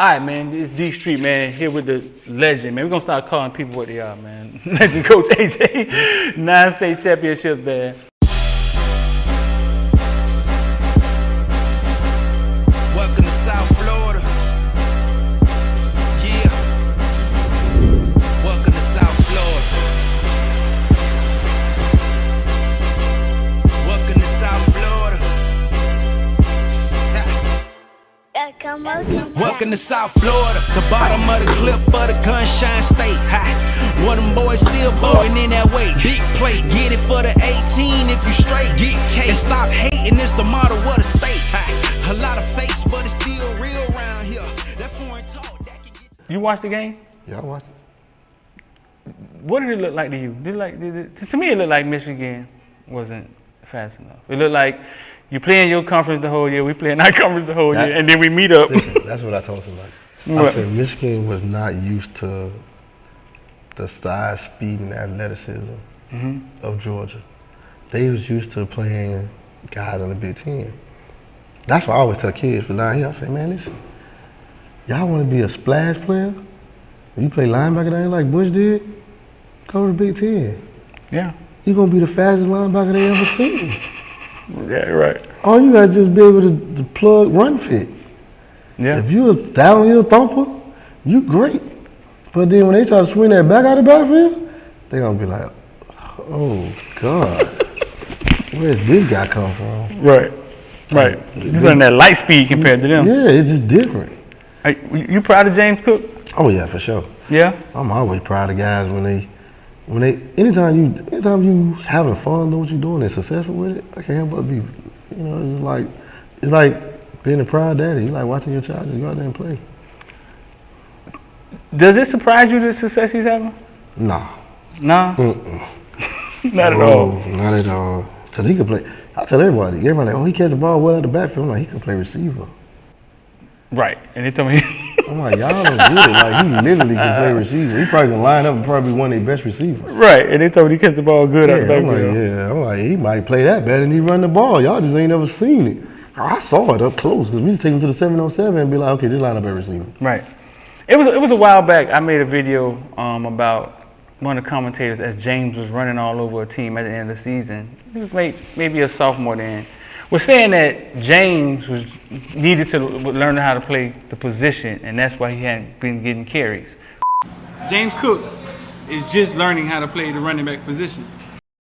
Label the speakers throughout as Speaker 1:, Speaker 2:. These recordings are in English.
Speaker 1: All right, man, it's D Street, man, here with the legend, man. We're going to start calling people what they are, man. Legend Coach AJ, 9 state championships, man.
Speaker 2: Welcome to South Florida. Yeah. Welcome to South Florida. Welcome to South Florida. Welcome to South Florida, the bottom of the clip of the Gunshine State. One of them boys still boring in that way. Big plate, get it for the 18 if you straight. Get K and stop hating, it's the motto of the state. A lot of fakes, but it's still real around here. That foreign talk that can get
Speaker 1: You watched the game?
Speaker 3: Yeah, I watched it.
Speaker 1: What did it look like to you? To me, it looked like Michigan wasn't fast enough. It looked like you play in your conference the whole year, we play in our conference the whole year, and then we meet up.
Speaker 3: Listen, that's what I told somebody. I said Michigan was not used to the size, speed, and athleticism of Georgia. They was used to playing guys on the Big Ten. That's why I always tell kids from down here, I say, man, listen, y'all want to be a splash player? You play linebacker down here like Bush did? Go to the Big Ten.
Speaker 1: Yeah.
Speaker 3: You're going to be the fastest linebacker they ever seen.
Speaker 1: Yeah, right.
Speaker 3: All you got to just be able to plug run fit.
Speaker 1: Yeah.
Speaker 3: If you was downhill thumper, you great. But then when they try to swing that back out of the backfield, they going to be like, oh, God, where's this guy come from?
Speaker 1: Right. Right. You running that light speed compared to them.
Speaker 3: Yeah, it's just different.
Speaker 1: Hey, you proud of James Cook?
Speaker 3: Oh, yeah, for sure.
Speaker 1: Yeah?
Speaker 3: I'm always proud of guys anytime you having fun, know what you're doing, and successful with it, I can't help but be, it's like being a proud daddy. You like watching your child just go out there and play.
Speaker 1: Does it surprise you the success he's having?
Speaker 3: No.
Speaker 1: No? Not at all.
Speaker 3: Not at all. Because he could play. I tell everybody like, oh, he catches the ball well at the backfield. I'm like, he can play receiver.
Speaker 1: Right. And they told me.
Speaker 3: I'm like, y'all don't get it. Like, he literally can play receiver. He probably can line up and probably be one of their best receivers.
Speaker 1: Right. And they told me he catch the ball good at the backfield.
Speaker 3: I'm like, he might play that better than he run the ball. Y'all just ain't never seen it. I saw it up close because we just take him to the 7-on-7 and be like, okay, just line up at receiver.
Speaker 1: Right. It was a while back. I made a video about one of the commentators as James was running all over a team at the end of the season. He was maybe a sophomore then. Was saying that James needed to learn how to play the position, and that's why he hadn't been getting carries. James Cook is just learning how to play the running back position.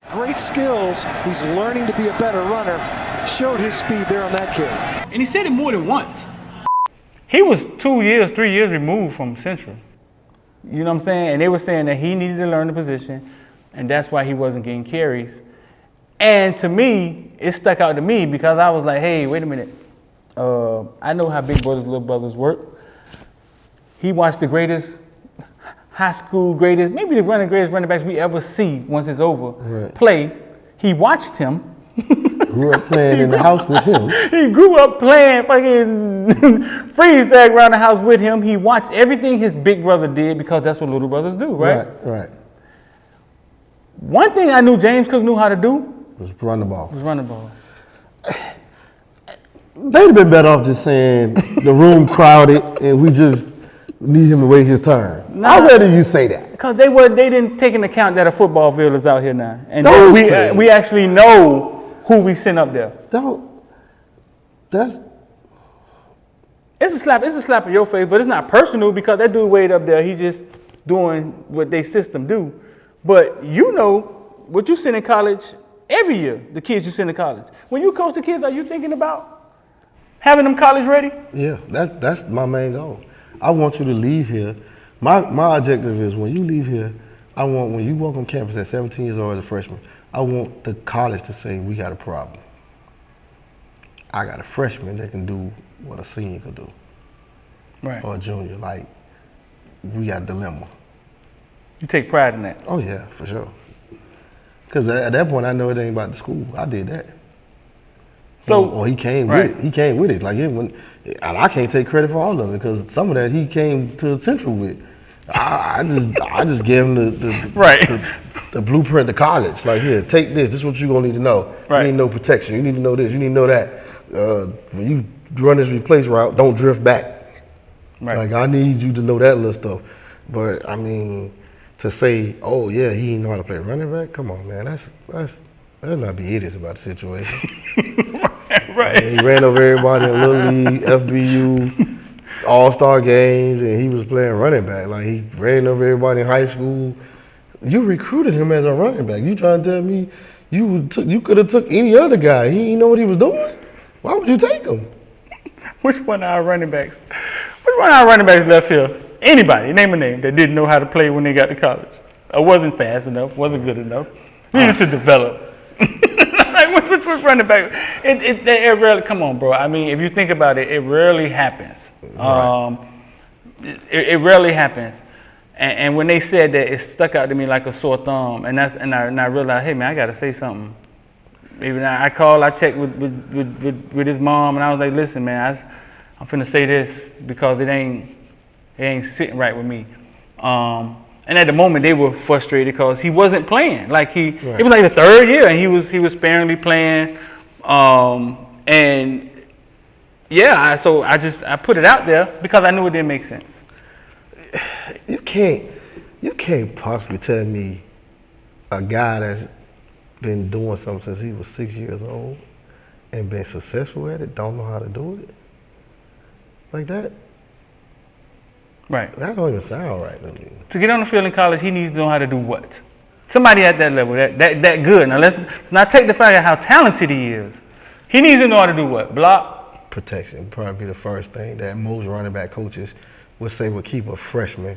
Speaker 4: Great skills. He's learning to be a better runner. Showed his speed there on that carry.
Speaker 1: And he said it more than once. He was 3 years removed from Central. You know what I'm saying? And they were saying that he needed to learn the position, and that's why he wasn't getting carries. And to me, it stuck out to me because I was like, hey, wait a minute. I know how big brothers, little brothers work. He watched the greatest high school greatest, maybe the greatest running backs we ever see once it's over, play. He watched him.
Speaker 3: Grew up playing in the house with him.
Speaker 1: He grew up playing fucking freeze tag around the house with him. He watched everything his big brother did because that's what little brothers do, right?
Speaker 3: Right.
Speaker 1: One thing I knew James Cook knew how to do
Speaker 3: was run the ball. They'd have been better off just saying the room crowded and we just need him to wait his turn. I'd rather you say that.
Speaker 1: Because they didn't take into account that a FOOTBALLVILLE is out here now. And we actually know who we sent up there. It's a slap in your face, but it's not personal because that dude way up there, he's just doing what they system do. But you know what you send in college every year, the kids you send to college. When you coach the kids, are you thinking about having them college ready?
Speaker 3: Yeah, that's my main goal. I want you to leave here. My objective is when you leave here, I want when you walk on campus at 17 years old as a freshman, I want the college to say, we got a problem. I got a freshman that can do what a senior could do.
Speaker 1: Right.
Speaker 3: Or a junior. Like, we got a dilemma.
Speaker 1: You take pride in that?
Speaker 3: Oh, yeah, for sure. Because at that point, I know it ain't about the school. I did that. Or he came with it. He came with it. And I can't take credit for all of it because some of that he came to Central with. I just gave him the blueprint to college. Like, here, take this. This is what you're going to need to know.
Speaker 1: Right.
Speaker 3: You need to know protection. You need to know this. You need to know that. When you run this replace route, don't drift back.
Speaker 1: Right.
Speaker 3: Like, I need you to know that little stuff. But, I mean, to say, oh, yeah, he didn't know how to play running back, come on, man. Let's not be idiots about the situation.
Speaker 1: Right.
Speaker 3: He ran over everybody in Little League, FBU, All-Star games, and he was playing running back. Like, he ran over everybody in high school. You recruited him as a running back. You trying to tell me you could have took any other guy. He didn't know what he was doing? Why would you take him?
Speaker 1: Which one of our running backs left here? Anybody, name a name, that didn't know how to play when they got to college. Or wasn't fast enough, wasn't good enough. We needed to develop. Like, which running back? It rarely, come on, bro. I mean, if you think about it, it rarely happens.
Speaker 3: Right.
Speaker 1: It rarely happens. And when they said that, it stuck out to me like a sore thumb. And I realized, hey, man, I got to say something. Even I called, I checked with his mom, and I was like, listen, man, I'm finna say this because it ain't sitting right with me. And at the moment, they were frustrated because he wasn't playing. Like it was like the third year, and he was sparingly playing. And yeah, so I put it out there because I knew it didn't make sense.
Speaker 3: You can't possibly tell me a guy that's been doing something since he was 6 years old and been successful at it don't know how to do it like that.
Speaker 1: Right.
Speaker 3: That don't even sound right to me.
Speaker 1: To get on the field in college, he needs to know how to do what? Somebody at that level, that good. Now let's not take the fact of how talented he is. He needs to know how to do what? Block?
Speaker 3: Protection would probably be the first thing that most running back coaches would say would keep a freshman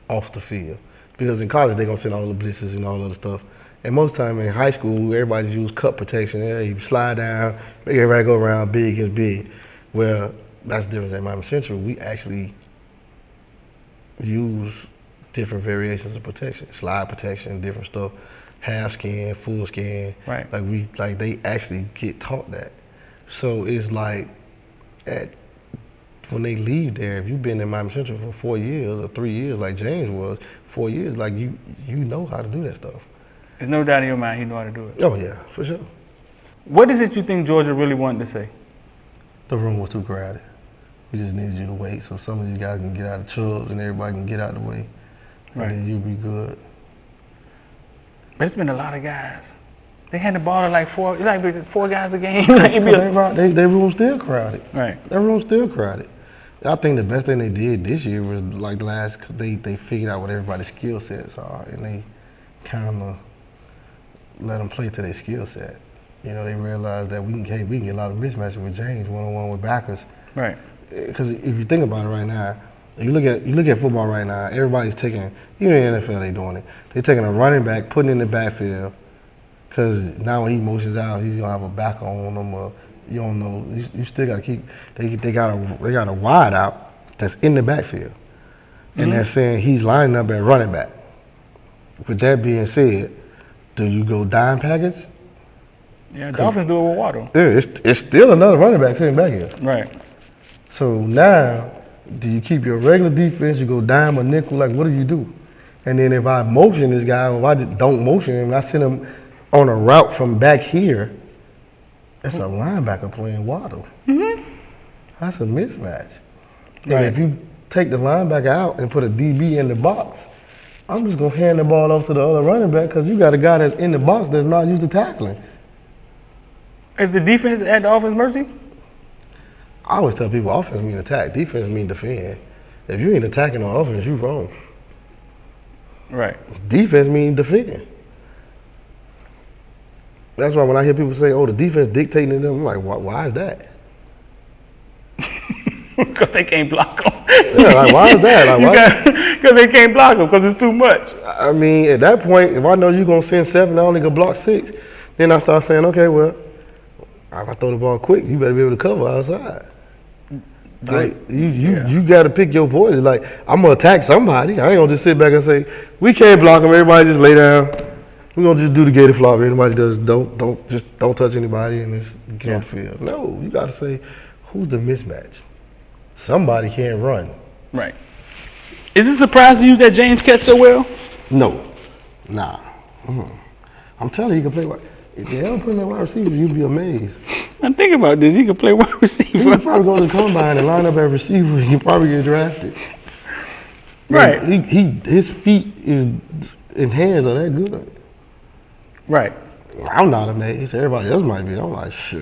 Speaker 3: off the field. Because in college, they're going to send all the blitzes and all the other stuff. And most time in high school, everybody use cut protection. Yeah, you slide down, make everybody go around big against big. Well, that's the difference at Miami Central. We actually use different variations of protection, slide protection, different stuff, half skin, full skin.
Speaker 1: Right.
Speaker 3: Like they actually get taught that. So it's like when they leave there, if you've been in Miami Central for 4 years or 3 years, like James was, 4 years, like you know how to do that stuff.
Speaker 1: There's no doubt in your mind he know how to do it.
Speaker 3: Oh yeah, for sure.
Speaker 1: What is it you think Georgia really wanted to say?
Speaker 3: The room was too crowded. We just needed you to wait so some of these guys can get out of Chubbs and everybody can get out of the way.
Speaker 1: Right.
Speaker 3: And then you'll be good.
Speaker 1: But it's been a lot of guys. They had the ball to like four guys a game.
Speaker 3: Their room's still crowded.
Speaker 1: Right.
Speaker 3: Their room's still crowded. I think the best thing they did this year was like they figured out what everybody's skill sets are and they kind of let them play to their skill set. You know, they realized that we can get a lot of mismatches with James one-on-one with backers.
Speaker 1: Right.
Speaker 3: Because if you think about it right now, if you look at football right now, everybody's taking, even in the NFL they doing it. They're taking a running back, putting in the backfield, because now when he motions out, he's gonna have a back on him. Or you don't know. You still got to keep. They got a wide out that's in the backfield, and they're saying he's lining up at running back. With that being said, do you go dime package?
Speaker 1: Yeah, Dolphins do it with Waddle.
Speaker 3: Yeah, it's still another running back sitting back here.
Speaker 1: Right.
Speaker 3: So now, do you keep your regular defense? You go dime or nickel? Like, what do you do? And then if I motion this guy, or if I just don't motion him, and I send him on a route from back here, that's a linebacker playing Waddle. Mm-hmm. That's a mismatch. And if you take the linebacker out and put a DB in the box, I'm just going to hand the ball off to the other running back because you got a guy that's in the box that's not used to tackling.
Speaker 1: Is the defense at the offense mercy?
Speaker 3: I always tell people offense mean attack, defense mean defend. If you ain't attacking on offense, you wrong.
Speaker 1: Right.
Speaker 3: Defense mean defend. That's why when I hear people say, oh, the defense dictating to them, I'm like, why is that?
Speaker 1: Because they can't block them.
Speaker 3: Yeah, like, why is that?
Speaker 1: Because they can't block them because it's too much.
Speaker 3: I mean, at that point, if I know you're going to send 7, I only going to block 6, then I start saying, okay, well, if I throw the ball quick, you better be able to cover outside. Like, you got to pick your poison. Like, I'm going to attack somebody. I ain't going to just sit back and say, we can't block them. Everybody just lay down. We're going to just do the gator flop. Everybody does, don't touch anybody and just get on the field. No, you got to say, who's the mismatch? Somebody can't run.
Speaker 1: Right. Is it a surprise to you that James catch so well?
Speaker 3: No. Nah. I'm telling you, he can play wide. If they ever put in that wide receiver, you'd be amazed.
Speaker 1: I'm thinking about this. He could play wide
Speaker 3: He
Speaker 1: receiver.
Speaker 3: could probably go to the combine and line up at receiver. He could probably get drafted.
Speaker 1: Right.
Speaker 3: His feet and hands are that good.
Speaker 1: Right.
Speaker 3: I'm not amazed. Everybody else might be. I'm like, shit.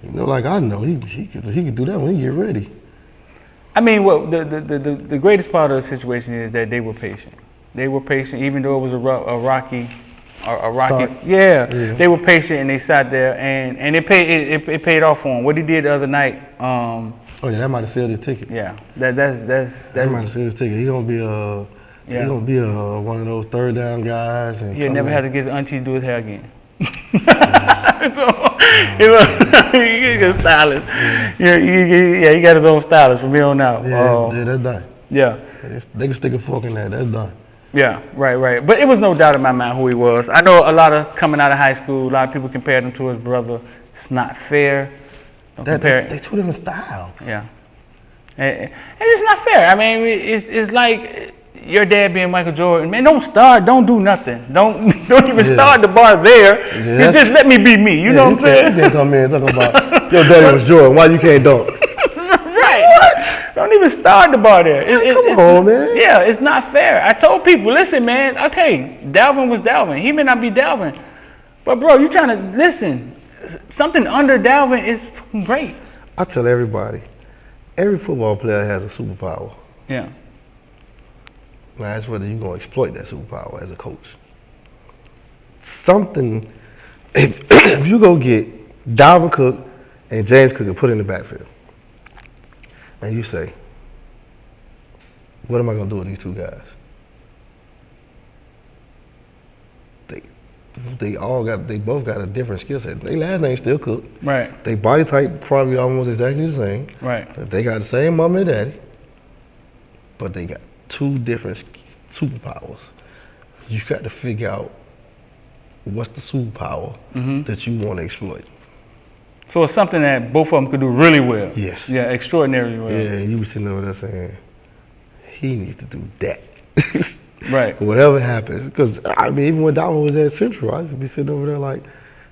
Speaker 3: Like I know he could do that when he get ready.
Speaker 1: I mean, well, the greatest part of the situation is that they were patient. They were patient, even though it was a rocky.
Speaker 3: Start.
Speaker 1: Yeah, they were patient and they sat there and it paid off for him. What he did the other night.
Speaker 3: Oh yeah, that might have sealed his ticket.
Speaker 1: Yeah, that
Speaker 3: might have sealed his ticket. He gonna be one of those third down guys. And
Speaker 1: he'll never have to get the auntie to do his hair again. He got a stylist. Yeah, he got his own stylist from here on out.
Speaker 3: Yeah, that's done.
Speaker 1: Yeah,
Speaker 3: they can stick a fork in that. That's done.
Speaker 1: Yeah, right. But it was no doubt in my mind who he was. I know a lot of coming out of high school, a lot of people compared him to his brother. It's not fair.
Speaker 3: They're two different styles.
Speaker 1: Yeah, and it's not fair. I mean, it's like your dad being Michael Jordan. Man, don't do nothing. Don't even start the bar there.
Speaker 3: Yeah,
Speaker 1: just let me be me. You know what I'm saying?
Speaker 3: You can't come in and talk about your daddy was Jordan. Why you can't dunk?
Speaker 1: Don't even start the bar there.
Speaker 3: Come on, man.
Speaker 1: Yeah, it's not fair. I told people, listen, man, okay, Dalvin was Dalvin. He may not be Dalvin. But, bro, you trying to, listen, something under Dalvin is fucking great.
Speaker 3: I tell everybody, every football player has a superpower.
Speaker 1: Yeah.
Speaker 3: Now, that's whether you're going to exploit that superpower as a coach. Something, if you go get Dalvin Cook and James Cook and put in the backfield, and you say, what am I going to do with these two guys? They both got a different skill set. Their last name still Cook.
Speaker 1: Right.
Speaker 3: Their body type probably almost exactly the same.
Speaker 1: Right.
Speaker 3: They got the same mom and daddy, but they got two different superpowers. You got to figure out what's the superpower that you want to exploit. So
Speaker 1: it's something that both of them could do really well.
Speaker 3: Yes.
Speaker 1: Yeah, extraordinarily well.
Speaker 3: Yeah, you were sitting over there saying, he needs to do that.
Speaker 1: Right.
Speaker 3: Whatever happens. Because, I mean, even when Dalvin was at Central, I used to be sitting over there like,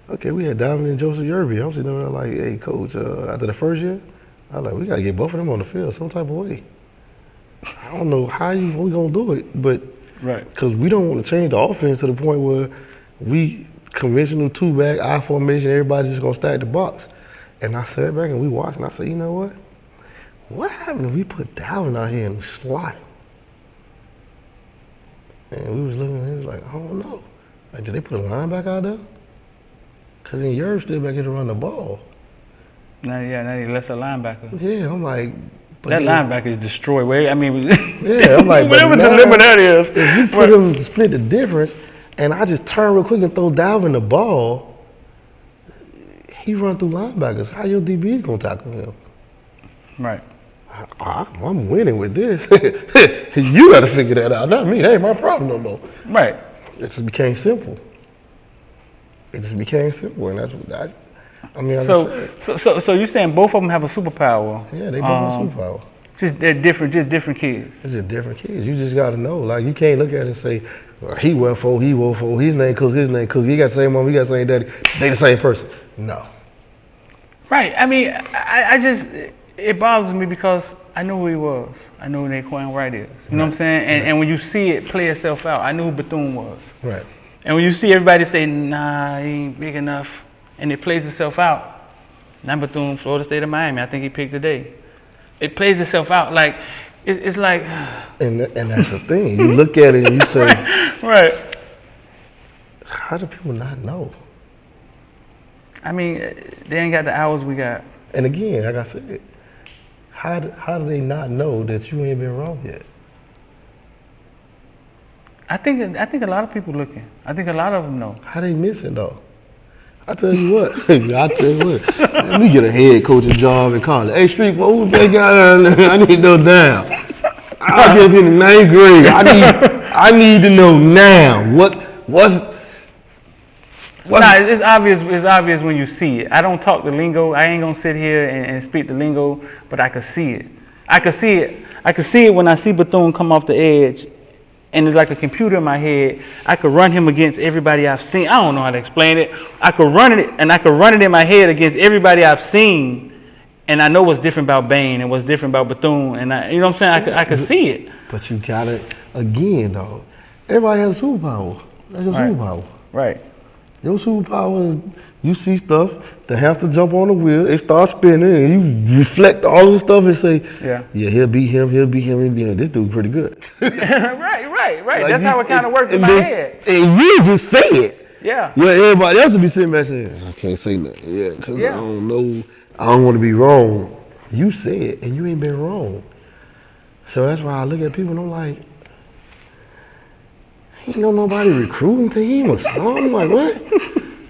Speaker 3: okay, we had Dalvin and Joseph Yerby. I'm sitting over there like, hey, coach, after the first year, I was like, we got to get both of them on the field some type of way. I don't know how we going to do it, but because we don't want to change the offense to the point where we conventional two-back, I formation, everybody just going to stack the box. And I sat back and we watched, and I said, you know what? What happened if we put Dalvin out here in the slot? And we was looking at him, he was like, I don't know. Like, did they put a linebacker out there? Because then Yerb still back here to run the ball.
Speaker 1: Now he lets a linebacker.
Speaker 3: Yeah, I'm like,
Speaker 1: that linebacker is destroyed. I mean,
Speaker 3: yeah, I'm like,
Speaker 1: whatever the limit that is.
Speaker 3: If you put him to split the difference, and I just turn real quick and throw Dalvin the ball, he run through linebackers. How your DB gonna tackle him?
Speaker 1: Right.
Speaker 3: I'm winning with this. You got to figure that out, not me. That ain't my problem no more.
Speaker 1: Right.
Speaker 3: It just became simple. And that's. I mean,
Speaker 1: so you're saying both of them have a superpower?
Speaker 3: Yeah, they both have a superpower.
Speaker 1: They're different kids.
Speaker 3: It's just different kids. You just got to know. Like, you can't look at it and say, well, he went for, his name Cook, he got the same mom, he got the same daddy, they the same person. No.
Speaker 1: Right. I mean, I just, it bothers me because I knew who he was. I knew who Naquan Wright is. You know what I'm saying? And when you see it play itself out, I knew who Bethune was.
Speaker 3: Right.
Speaker 1: And when you see everybody say, nah, he ain't big enough, and it plays itself out, not Bethune, Florida State or Miami, I think he picked today. It plays itself out like, it's like.
Speaker 3: And that's the thing. You look at it and you say,
Speaker 1: right.
Speaker 3: How do people not know?
Speaker 1: I mean, they ain't got the hours we got.
Speaker 3: And again, like I said, how do they not know that you ain't been wrong yet?
Speaker 1: I think a lot of people looking. I think a lot of them know.
Speaker 3: How they missing though? I tell you what. Let me get a head coaching job in college. Hey, Street, who's that guy? I need to know now. I'll give him the 9th grade. I need to know now. What's
Speaker 1: Nah, it's obvious. It's obvious when you see it. I don't talk the lingo. I ain't gonna sit here and speak the lingo, but I could see it. I could see it when I see Bethune come off the edge, and it's like a computer in my head. I could run him against everybody I've seen. I don't know how to explain it. I could run it, and I could run it in my head against everybody I've seen, and I know what's different about Bane and what's different about Bethune, and you know what I'm saying? I could see it.
Speaker 3: But you got it again, though. Everybody has a superpower. That's your superpower.
Speaker 1: Right.
Speaker 3: Your superpower is you see stuff, the hamster jump on the wheel, it starts spinning, and you reflect all of the stuff and say, yeah, he'll beat him. This dude's pretty good.
Speaker 1: right.
Speaker 3: Like
Speaker 1: That's how it kind of works in my head.
Speaker 3: And you just say it.
Speaker 1: Yeah.
Speaker 3: Yeah, everybody else will be sitting back saying, I can't say nothing. Yeah, because I don't know, I don't want to be wrong. You say it, and you ain't been wrong. So that's why I look at people and I'm like, ain't no nobody recruiting to him or something. Like, what?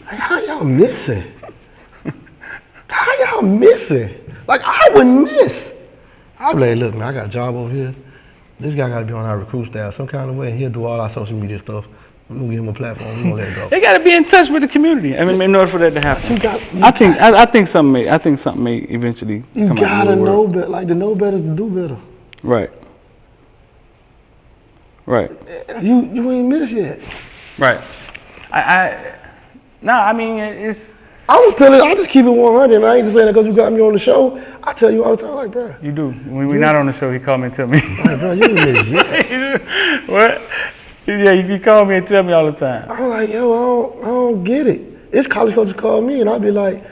Speaker 3: Like, how y'all missing? How y'all missing? Like, I wouldn't miss. I'd be like, look, man, I got a job over here. This guy got to be on our recruit staff some kind of way, and he'll do all our social media stuff. We're going to give him a platform. We're going to let it go.
Speaker 1: They got to be in touch with the community. I mean, in order for that to happen. I think something may eventually come out.
Speaker 3: You got to know better. Like, to know better is to do better.
Speaker 1: Right.
Speaker 3: You ain't missed yet.
Speaker 1: Right. I mean, it's.
Speaker 3: I'll just keep it 100, and I ain't just saying that because you got me on the show. I tell you all the time, like, bro.
Speaker 1: You do. When we're not on the show, he called me and tell me.
Speaker 3: Like, bro, you ain't missed yet.
Speaker 1: What? Yeah, you call me and tell me all the time.
Speaker 3: I'm like, yo, I don't get it. It's college coaches call me, and I'll be like,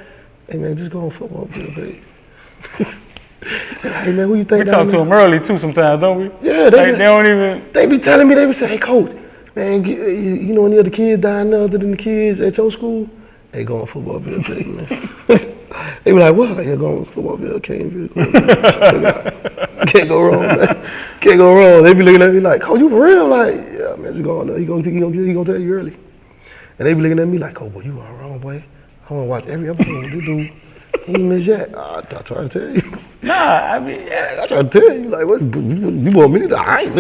Speaker 3: hey, man, just go on football field, baby. Hey, man, who you think?
Speaker 1: We talk to them early, too, sometimes, don't we?
Speaker 3: Yeah, they don't even. They be telling me, they be saying, hey, coach, man, you know any other kids down there other than the kids at your school? They go on football field, today, man. They be like, what? Like, yeah, go on football field, caneville. Can't go wrong, man. Can't go wrong. They be looking at me like, coach, you for real? Like, yeah, man, just go on there. He gonna tell you early. And they be looking at me like, oh, boy, you are wrong, boy. I want to watch every episode. This dude, he ain't missed yet. I try to tell you.
Speaker 1: Nah, I mean,
Speaker 3: I try to tell you. Like, what, you want me to? I ain't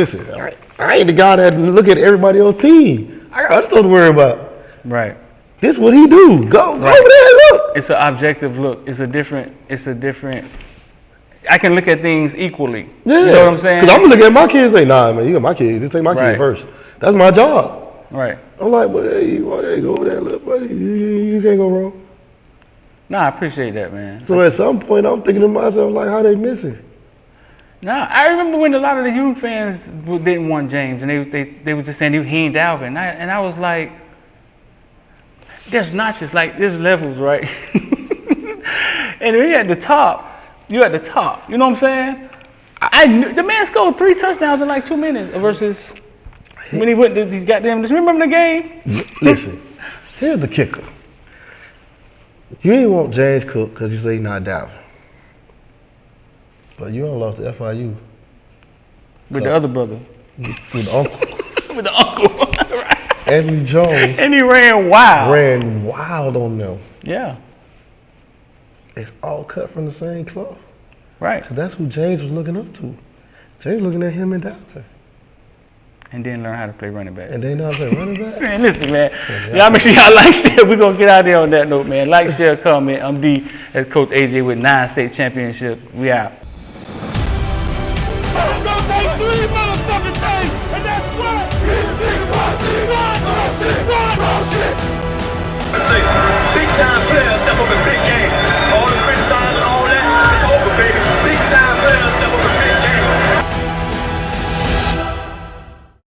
Speaker 3: the guy that look at everybody else's team. I got stuff to worry about.
Speaker 1: Right.
Speaker 3: This what he do. Go over there and look.
Speaker 1: It's an objective look. It's a different. I can look at things equally.
Speaker 3: Yeah.
Speaker 1: You know what I'm saying?
Speaker 3: Because I'm going to look at my kids and say, nah, man, you got my kids. Just take my kids first. That's my job.
Speaker 1: Right.
Speaker 3: I'm like, well, hey, go over there and look, buddy. You can't go wrong.
Speaker 1: Nah, I appreciate that, man.
Speaker 3: So at some point, I'm thinking to myself, like, how they missing?
Speaker 1: Nah, I remember when a lot of the youth fans didn't want James, and they were just saying he ain't Dalvin. And I was like, there's notches, like there's levels, right? And you're at the top. You're at the top. You know what I'm saying? The man scored 3 touchdowns in like 2 minutes versus when he went to these goddamn. Remember the game?
Speaker 3: Listen, here's the kicker. You ain't want James Cook because you say he's not Dalvin. But you don't lost to FIU.
Speaker 1: With the other brother.
Speaker 3: With the uncle.
Speaker 1: With the uncle. Right.
Speaker 3: Anthony Jones.
Speaker 1: And he ran wild.
Speaker 3: Ran wild on them.
Speaker 1: Yeah.
Speaker 3: It's all cut from the same cloth.
Speaker 1: Right.
Speaker 3: Because that's who James was looking up to. James looking at him and Dalvin.
Speaker 1: And then learn how to play running back.
Speaker 3: And they know how to play running back?
Speaker 1: Man, listen, man. Y'all make sure y'all like, share. We're going to get out there on that note, man. Like, share, comment. I'm D as Coach AJ with 9 state championships. We out.